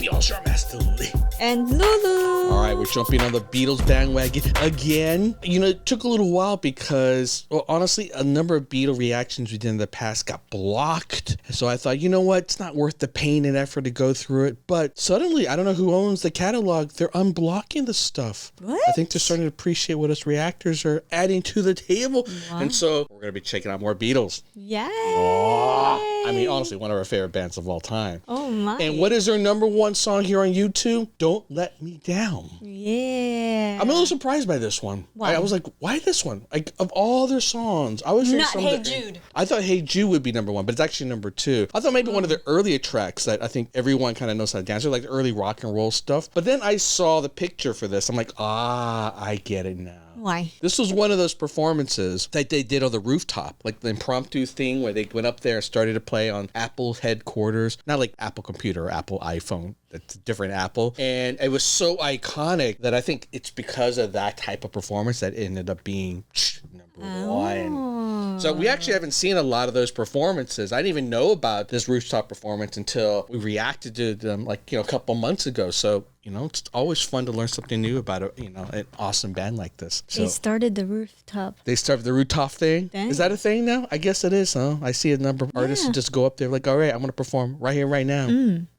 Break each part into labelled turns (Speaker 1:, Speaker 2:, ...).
Speaker 1: y'all, sure, Master Lee.
Speaker 2: And Lulu.
Speaker 1: All right, we're jumping on the Beatles bandwagon again. You know, it took a little while because, well, honestly, a number of Beatle reactions we did in the past got blocked. So I thought, you know what? It's not worth the pain and effort to go through it. But suddenly, I don't know who owns the catalog. They're unblocking the stuff.
Speaker 2: What?
Speaker 1: I think they're starting to appreciate what us reactors are adding to the table.
Speaker 2: Wow.
Speaker 1: And so we're going to be checking out more Beatles.
Speaker 2: Yay.
Speaker 1: Oh, I mean, honestly, one of our favorite bands of all time.
Speaker 2: Oh, my.
Speaker 1: And what is their number one song here on YouTube? Don't Let Me Down.
Speaker 2: Yeah.
Speaker 1: I'm a little surprised by this one.
Speaker 2: Why?
Speaker 1: I was like, why this one? Like, of all their songs, I was
Speaker 2: Not Hey Jude.
Speaker 1: I thought Hey Jude would be number one, but it's actually number two. I thought maybe one of the earlier tracks that I think everyone kind of knows how to dance to, like the early rock and roll stuff. But then I saw the picture for this. I'm like, I get it now.
Speaker 2: Why?
Speaker 1: This was one of those performances that they did on the rooftop, like the impromptu thing where they went up there and started to play on Apple's headquarters, not like Apple Computer or Apple iPhone. That's a different Apple. And it was so iconic that I think it's because of that type of performance that ended up being number one. So we actually haven't seen a lot of those performances. I didn't even know about this rooftop performance until we reacted to them like, a couple months ago. So, it's always fun to learn something new about an awesome band like this. So
Speaker 2: They started the rooftop.
Speaker 1: they started the rooftop thing.
Speaker 2: Dang.
Speaker 1: Is that a thing now? I guess it is, huh? I see a number of artists just go up there like, all right, I'm going to perform right here, right now.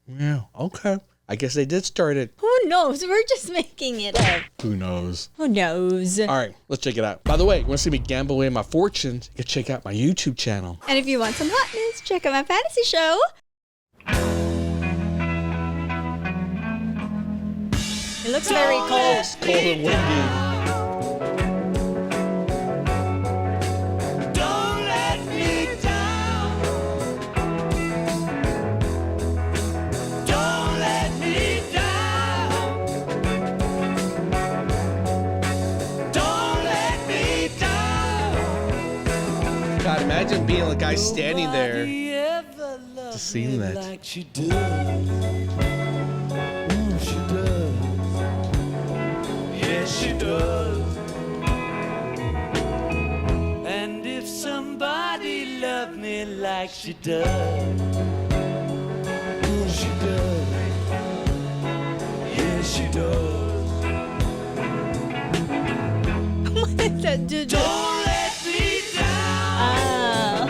Speaker 1: Yeah, okay. I guess they did start it.
Speaker 2: Who knows? We're just making it up.
Speaker 1: Who knows?
Speaker 2: Who knows?
Speaker 1: All right, let's check it out. By the way, you want to see me gamble away my fortunes? You can check out my YouTube channel.
Speaker 2: And if you want some hotness, check out my fantasy show. It looks very cold.
Speaker 1: It's cold and windy. God, imagine being the guy standing there to sing that.
Speaker 3: Like she does. She does. Yes, she does. And if somebody loved me like she does, she does. Yes, she does.
Speaker 2: What is that, dude?
Speaker 3: Don't let me down.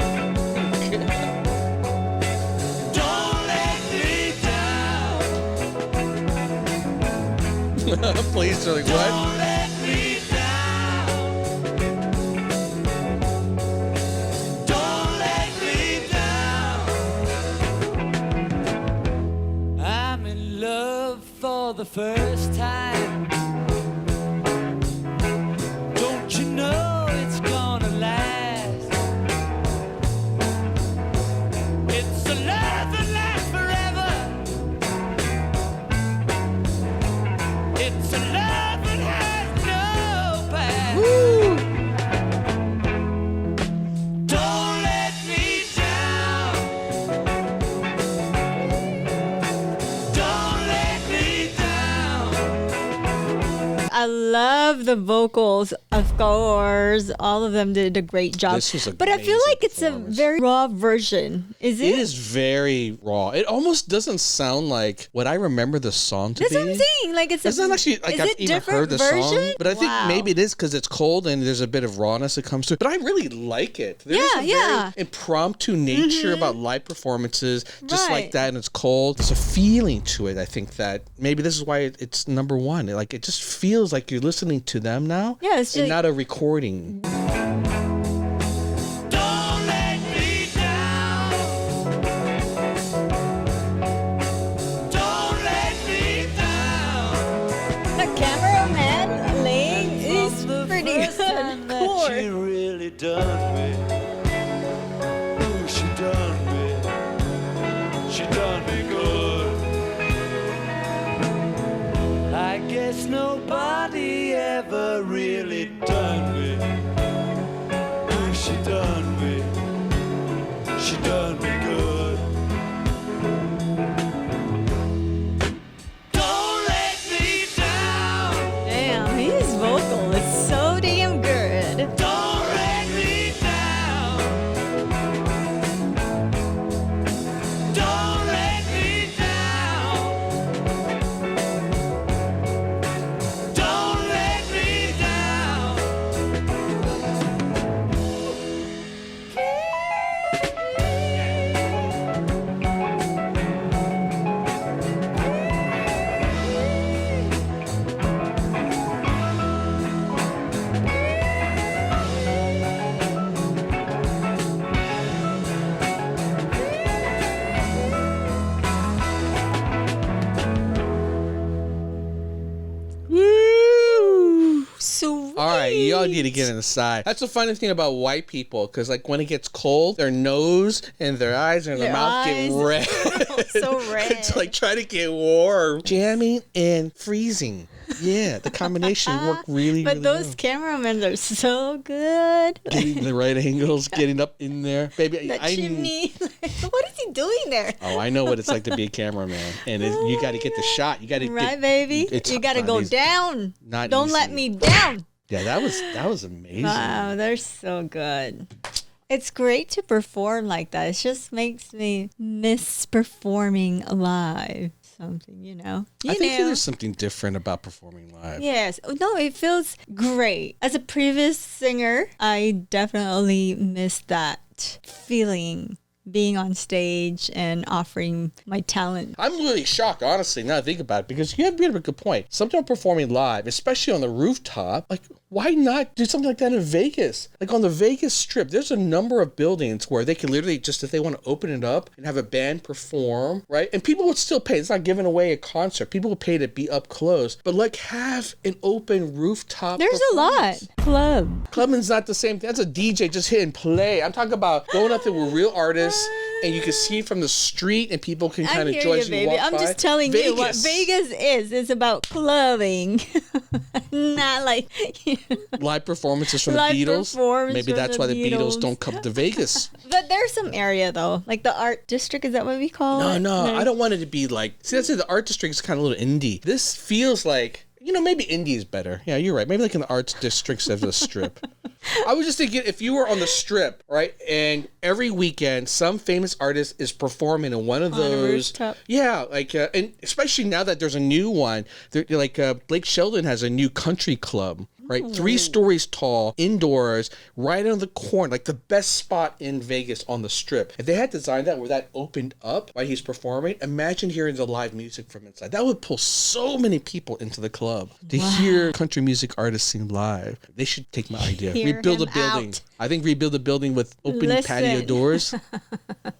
Speaker 3: Don't let me down.
Speaker 1: Please, like what?
Speaker 3: Don't let me down. Don't let me down. I'm in love for the first time. Don't you know it's gonna last? It's a love that lasts forever. It's a love that has no past. Don't let me down. Don't let me down.
Speaker 2: I love the vocals, of course. All of them did a great job.
Speaker 1: This was
Speaker 2: But I feel
Speaker 1: amazing
Speaker 2: like it's a
Speaker 1: performance.
Speaker 2: very raw version. Is it?
Speaker 1: It is very raw. It almost doesn't sound like what I remember the song to
Speaker 2: That's
Speaker 1: be.
Speaker 2: what I'm saying. Like it's
Speaker 1: It's not actually like
Speaker 2: is
Speaker 1: I've
Speaker 2: it
Speaker 1: even
Speaker 2: different
Speaker 1: heard the
Speaker 2: version?
Speaker 1: song, but I think
Speaker 2: Wow.
Speaker 1: maybe it is because it's cold and there's a bit of rawness that comes through. But I really like it. There's
Speaker 2: Yeah,
Speaker 1: a
Speaker 2: yeah.
Speaker 1: very impromptu nature about live performances, just like
Speaker 2: Right.
Speaker 1: that, and it's cold. There's a feeling to it. I think that maybe this is why it's number one. It just feels like you're listening to them now,
Speaker 2: Yeah, it's
Speaker 1: and
Speaker 2: just-
Speaker 1: not a recording.
Speaker 3: Don't let me down. Don't let me down.
Speaker 2: The cameraman Ling is
Speaker 3: From the
Speaker 2: pretty
Speaker 3: first time that
Speaker 2: good.
Speaker 3: she really done me. Ooh, she done me. She done me good. I guess nobody ever really done me. Ooh, she done me. She done me good. Don't let me down.
Speaker 2: Damn, his vocal is so damn good.
Speaker 3: Don't let me
Speaker 1: All right, y'all need to get inside. That's the funny thing about white people, because like when it gets cold, their nose and their eyes and their mouth get red.
Speaker 2: So red.
Speaker 1: It's like trying to get warm. Jamming and freezing. Yeah, the combination worked really,
Speaker 2: But
Speaker 1: really
Speaker 2: those
Speaker 1: well.
Speaker 2: cameramen are so good.
Speaker 1: Getting the right angles, getting up in there. Baby,
Speaker 2: The chimney. What is he doing there?
Speaker 1: Oh, I know what it's like to be a cameraman. And you got to get the shot. You got to
Speaker 2: Right, baby? You got to go down.
Speaker 1: Not
Speaker 2: Don't let
Speaker 1: easy.
Speaker 2: me down.
Speaker 1: Yeah, that was amazing.
Speaker 2: Wow, they're so good. It's great to perform like that. It just makes me miss performing live. Something, you know.
Speaker 1: I think there's something different about performing live.
Speaker 2: Yes. No, it feels great. As a previous singer, I definitely miss that feeling. Being on stage and offering my talent.
Speaker 1: I'm really shocked, honestly, now that I think about it, because you have a good point. Something performing live, especially on the rooftop, like, why not do something like that in Vegas? Like on the Vegas Strip, there's a number of buildings where they can literally just, if they want to open it up and have a band perform, right? And people would still pay. It's not giving away a concert. People would pay to be up close, but like have an open rooftop.
Speaker 2: There's a lot.
Speaker 1: Clubbing's not the same thing. That's a DJ just hitting play. I'm talking about going up there with real artists and you can see from the street and people can kind of join you walk
Speaker 2: I'm
Speaker 1: by.
Speaker 2: just telling you what Vegas is. It's about clubbing. Not like
Speaker 1: live performances from
Speaker 2: Live
Speaker 1: the Beatles.
Speaker 2: performance
Speaker 1: Maybe
Speaker 2: from
Speaker 1: that's
Speaker 2: the
Speaker 1: why the Beatles
Speaker 2: Beatles.
Speaker 1: don't come to Vegas.
Speaker 2: But there's some area though, like the art district. Is that what we call it?
Speaker 1: No, I don't want it to be like. See, that's it. The art district is kind of a little indie. This feels like, you know, maybe indie is better. Yeah, you're right. Maybe like in the arts districts of the Strip. I was just thinking, if you were on the Strip, right, and every weekend some famous artist is performing in one of
Speaker 2: On a
Speaker 1: those,
Speaker 2: rooftop.
Speaker 1: yeah, like, and especially now that there's a new one, like Blake Shelton has a new country club, right, 3 stories tall, indoors, right on the corner, like the best spot in Vegas on the Strip. If they had designed that where that opened up while he's performing, imagine hearing the live music from inside. That would pull so many people into the club to hear country music artists sing live. They should take my idea.
Speaker 2: Hear
Speaker 1: Rebuild a
Speaker 2: him
Speaker 1: building.
Speaker 2: out.
Speaker 1: I think rebuild a building with open
Speaker 2: Listen.
Speaker 1: patio doors.